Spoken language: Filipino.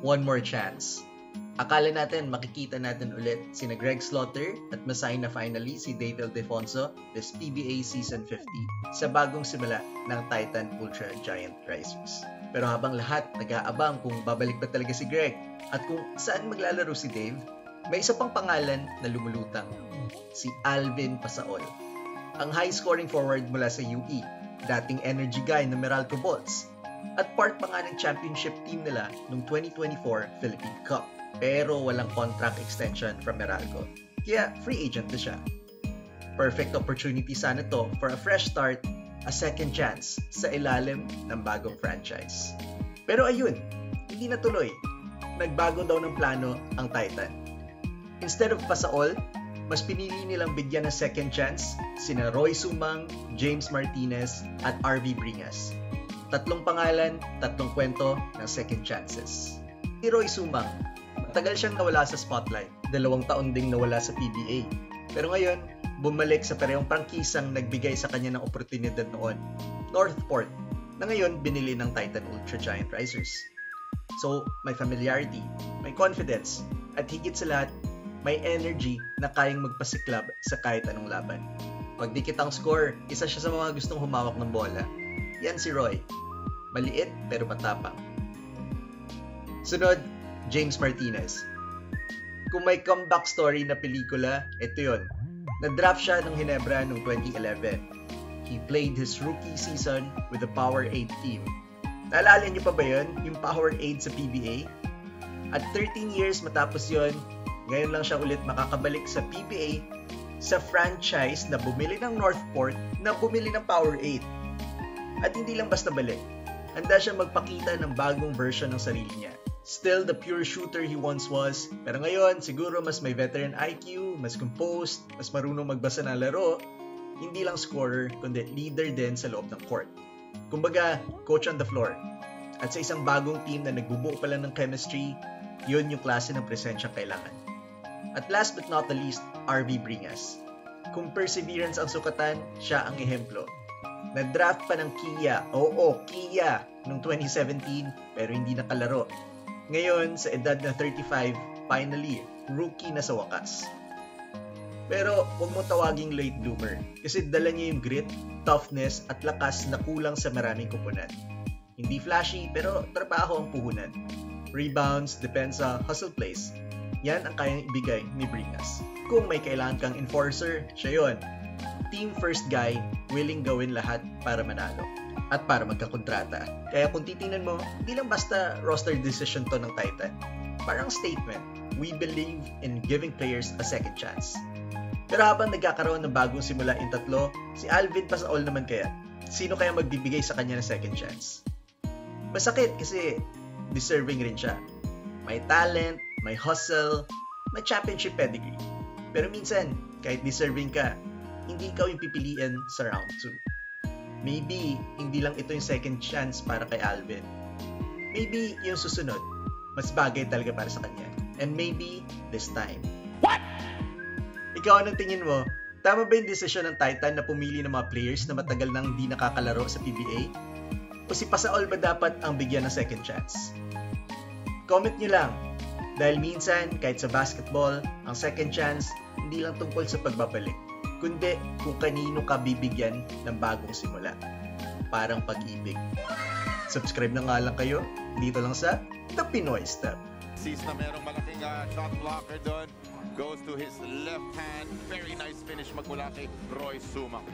one more chance. Akala natin makikita natin ulit sina Greg Slaughter at masign na finally si Dave Ildefonso this PBA Season 50 sa bagong simula ng Titan Ultra Giant Risers. Pero habang lahat nag-aabang kung babalik ba talaga si Greg at kung saan maglalaro si Dave, may isa pang pangalan na lumulutang, si Alvin Pasaol. Ang high-scoring forward mula sa UE, dating energy guy ng Meralco Bolts, at part pa nga ng championship team nila noong 2024 Philippine Cup. Pero walang contract extension from Meralco, kaya free agent na siya. Perfect opportunity sana to for a fresh start, a second chance sa ilalim ng bagong franchise. Pero ayun, hindi natuloy. Nagbago daw ng plano ang Titan. Instead of Pasaol, mas pinili nilang bigyan ng second chance sina Roy Sumang, James Martinez at RV Bringas. Tatlong pangalan, tatlong kwento ng second chances. Si Roy Sumang, matagal siyang nawala sa spotlight. 2 taon ding nawala sa PBA. Pero ngayon, bumalik sa parehong prangkisang nagbigay sa kanya ng oportunidad noon, Northport, na ngayon binili ng Titan Ultra Giant Risers. So, may familiarity, may confidence, at higit sa lahat, may energy na kayang magpasiklab sa kahit anong laban. Pag dikit ang score, isa siya sa mga gustong humawak ng bola. Yan si Roy. Maliit pero matapang. Sunod, James Martinez. Kung may comeback story na pelikula, ito yun. Na-draft siya ng Ginebra noong 2011. He played his rookie season with the Power 8 team. Naalala niyo pa ba yun? Yung Power 8 sa PBA? At 13 years matapos yun, ngayon lang siya ulit makakabalik sa PBA sa franchise na bumili ng Northport na bumili ng Power 8. At hindi lang basta balik. Handa siya magpakita ng bagong version ng sarili niya. Still the pure shooter he once was, pero ngayon siguro mas may veteran IQ, mas composed, mas marunong magbasa ng laro, hindi lang scorer kundi leader din sa loob ng court. Kumbaga, coach on the floor. At sa isang bagong team na nagbubuo pa lang ng chemistry, yun yung klase ng presensyang kailangan. At last but not the least, RV Bringas. Kung perseverance ang sukatan, siya ang ehemplo. Na-draft pa ng Kia, Kia, noong 2017 pero hindi nakalaro. Ngayon, sa edad na 35, finally, rookie na sa wakas. Pero huwag mo tawaging late bloomer kasi dala niya yung grit, toughness at lakas na kulang sa maraming kupunan. Hindi flashy pero trabaho ang puhunan. Rebounds, depensa, hustle plays. Yan ang kayang ibigay ni Bringas. Kung may kailangan kang enforcer, siya yun. Team first guy, willing gawin lahat para manalo at para magkakontrata. Kaya kung titingnan mo, hindi lang basta roster decision to ng Titan. Parang statement, we believe in giving players a second chance. Pero habang nagkakaroon ng bagong simula in tatlo, si Alvin Pasaol naman kaya. Sino kaya magbibigay sa kanya ng second chance? Masakit kasi deserving rin siya. May talent, may hustle, may championship pedigree. Pero minsan, kahit deserving ka, hindi ikaw yung pipiliin sa round 2. Maybe, hindi lang ito yung second chance para kay Alvin. Maybe, yung susunod, mas bagay talaga para sa kanya. And maybe, this time. What? Ikaw, anong tingin mo? Tama ba yung desisyon ng Titan na pumili ng mga players na matagal nang di nakakalaro sa PBA? O si Pasaol ba dapat ang bigyan ng second chance? Comment nyo lang. Dahil minsan, kahit sa basketball, ang second chance, hindi lang tungkol sa pagbabalik, kundi kung kanino ka bibigyan ng bagong simula. Parang pag-ibig. Subscribe na nga lang kayo, dito lang sa The Pinoy Step. Sees na merong malaking shot blocker doon. Goes to his left hand. Very nice finish magmula kay Roy Sumang.